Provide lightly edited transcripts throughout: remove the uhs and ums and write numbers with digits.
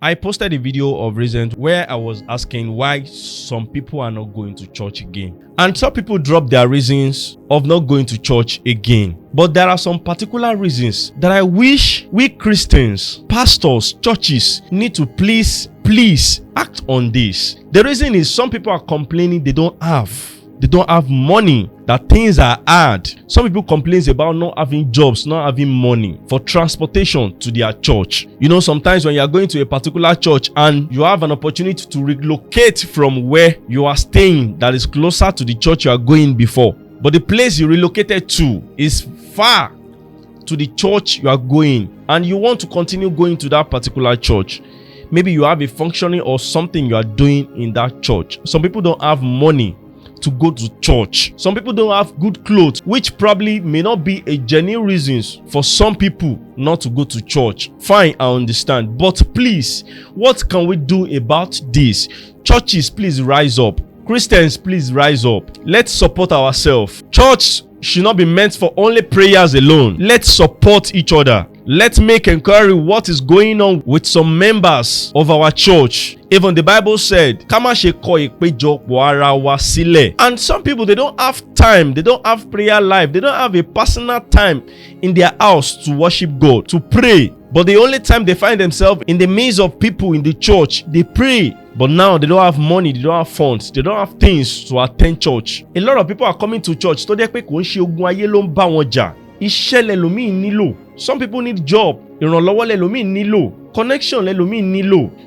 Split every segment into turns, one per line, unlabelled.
I posted a video of recent where I was asking why some people are not going to church again. And some people drop their reasons of not going to church again. But there are some particular reasons that I wish we Christians, pastors, churches need to please act on this. The reason is some people are complaining they don't have money, that things are hard. Some people complain about not having jobs, not having money for transportation to their church. You know, sometimes when you are going to a particular church and you have an opportunity to relocate from where you are staying that is closer to the church you are going before, but the place you relocated to is far to the church you are going and you want to continue going to that particular church. Maybe you have a functioning or something you are doing in that church. Some people don't have money to go to church. Some people don't have good clothes, which probably may not be a genuine reasons for some people not to go to church. Fine, I understand. But please, what can we do about this? Churches, please rise up. Christians, please rise up. Let's support ourselves. Church should not be meant for only prayers alone. Let's support each other. Let's make inquiry what is going on with some members of our church. Even the Bible said, and some people, they don't have time, they don't have prayer life, they don't have a personal time in their house to worship God, to pray. But the only time they find themselves in the midst of people in the church, they pray. But now they don't have money, they don't have funds, they don't have things to attend church. A lot of people are coming to church. Some people need job. Connection.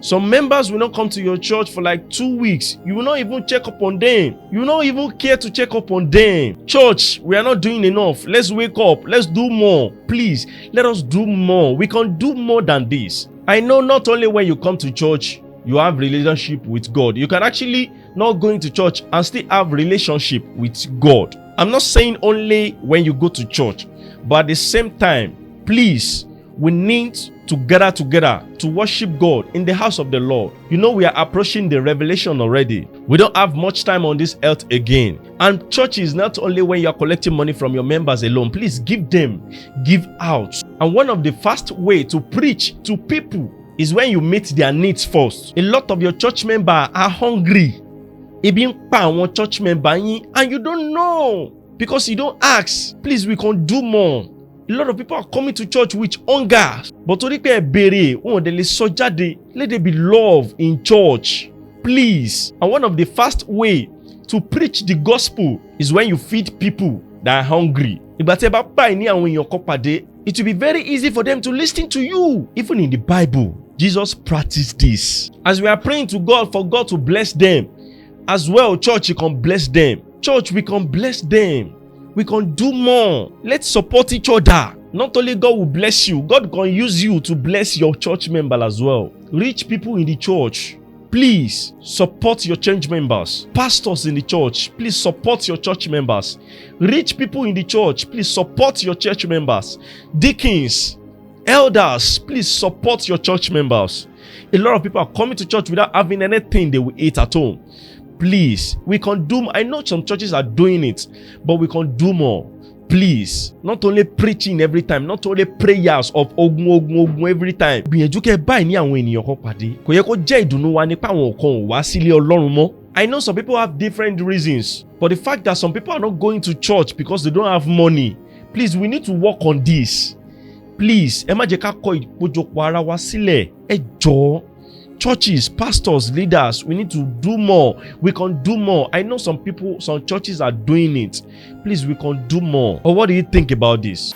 Some members will not come to your church for like 2 weeks. You will not even check up on them. You will not even care to check up on them. Church, we are not doing enough. Let's wake up. Let's do more. Please, let us do more. We can do more than this. I know not only when you come to church, you have relationship with God. You can actually not go into church and still have relationship with God. I'm not saying only when you go to church, but at the same time, please, we need to gather together to worship God in the house of the Lord. You know, we are approaching the revelation already. We don't have much time on this earth again. And church is not only when you are collecting money from your members alone. Please give them, give out. And one of the fast way to preach to people is when you meet their needs first. A lot of your church members are hungry. Church member, and you don't know because you don't ask. Please, we can do more. A lot of people are coming to church with hunger, but let there be love in church. Please. And one of the fast way to preach the gospel is when you feed people that are hungry. It will be very easy for them to listen to you. Even in the Bible, Jesus practiced this. As we are praying to God for God to bless them, as well, church, you can bless them. Church, we can bless them. We can do more. Let's support each other. Not only God will bless you, God can use you to bless your church member as well. Rich people in the church, please support your church members. Pastors in the church, please support your church members. Rich people in the church, please support your church members. Deacons, elders, please support your church members. A lot of people are coming to church without having anything they will eat at home. Please, we can do more. I know some churches are doing it, but we can do more. Please, not only preaching every time, not only prayers of ogun every time. I know some people have different reasons, but the fact that some people are not going to church because they don't have money, please, we need to work on this. Please, churches, pastors, leaders, we need to do more. We can do more. I know some people, some churches are doing it. Please, we can do more. Or what do you think about this?